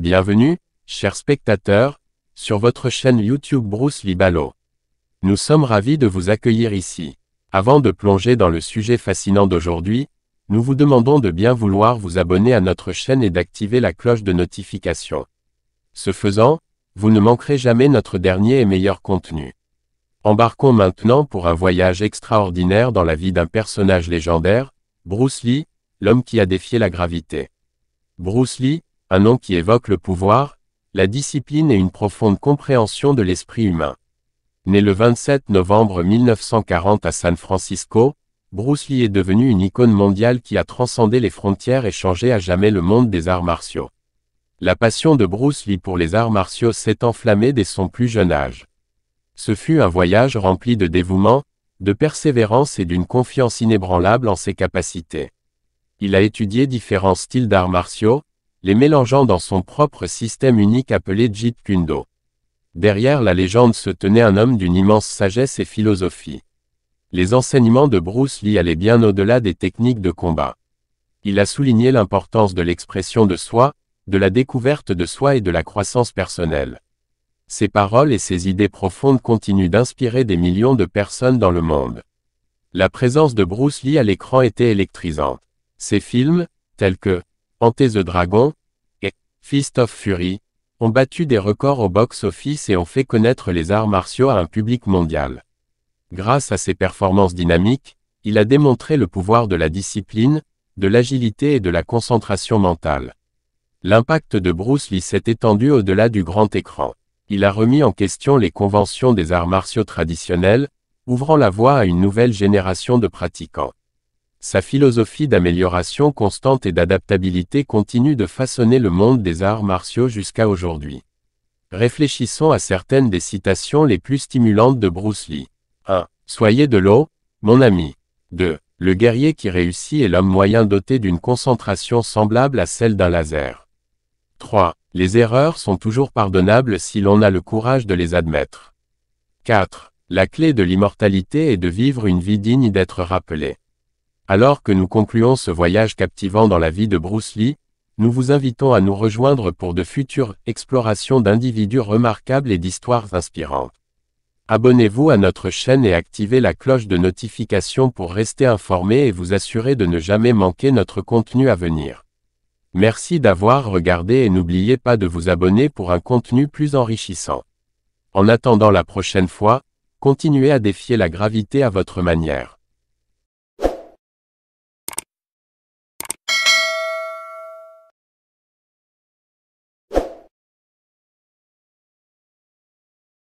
Bienvenue, chers spectateurs, sur votre chaîne YouTube Bruce Lee Ballot. Nous sommes ravis de vous accueillir ici. Avant de plonger dans le sujet fascinant d'aujourd'hui, nous vous demandons de bien vouloir vous abonner à notre chaîne et d'activer la cloche de notification. Ce faisant, vous ne manquerez jamais notre dernier et meilleur contenu. Embarquons maintenant pour un voyage extraordinaire dans la vie d'un personnage légendaire, Bruce Lee, l'homme qui a défié la gravité. Bruce Lee, un nom qui évoque le pouvoir, la discipline et une profonde compréhension de l'esprit humain. Né le 27 novembre 1940 à San Francisco, Bruce Lee est devenu une icône mondiale qui a transcendé les frontières et changé à jamais le monde des arts martiaux. La passion de Bruce Lee pour les arts martiaux s'est enflammée dès son plus jeune âge. Ce fut un voyage rempli de dévouement, de persévérance et d'une confiance inébranlable en ses capacités. Il a étudié différents styles d'arts martiaux, les mélangeant dans son propre système unique appelé Jeet Kune Do. Derrière la légende se tenait un homme d'une immense sagesse et philosophie. Les enseignements de Bruce Lee allaient bien au-delà des techniques de combat. Il a souligné l'importance de l'expression de soi, de la découverte de soi et de la croissance personnelle. Ses paroles et ses idées profondes continuent d'inspirer des millions de personnes dans le monde. La présence de Bruce Lee à l'écran était électrisante. Ses films, tels que Enter the Dragon et Fist of Fury, ont battu des records au box-office et ont fait connaître les arts martiaux à un public mondial. Grâce à ses performances dynamiques, il a démontré le pouvoir de la discipline, de l'agilité et de la concentration mentale. L'impact de Bruce Lee s'est étendu au-delà du grand écran. Il a remis en question les conventions des arts martiaux traditionnels, ouvrant la voie à une nouvelle génération de pratiquants. Sa philosophie d'amélioration constante et d'adaptabilité continue de façonner le monde des arts martiaux jusqu'à aujourd'hui. Réfléchissons à certaines des citations les plus stimulantes de Bruce Lee. 1. Soyez de l'eau, mon ami. 2. Le guerrier qui réussit est l'homme moyen doté d'une concentration semblable à celle d'un laser. 3. Les erreurs sont toujours pardonnables si l'on a le courage de les admettre. 4. La clé de l'immortalité est de vivre une vie digne d'être rappelée. Alors que nous concluons ce voyage captivant dans la vie de Bruce Lee, nous vous invitons à nous rejoindre pour de futures explorations d'individus remarquables et d'histoires inspirantes. Abonnez-vous à notre chaîne et activez la cloche de notification pour rester informé et vous assurer de ne jamais manquer notre contenu à venir. Merci d'avoir regardé et n'oubliez pas de vous abonner pour un contenu plus enrichissant. En attendant la prochaine fois, continuez à défier la gravité à votre manière.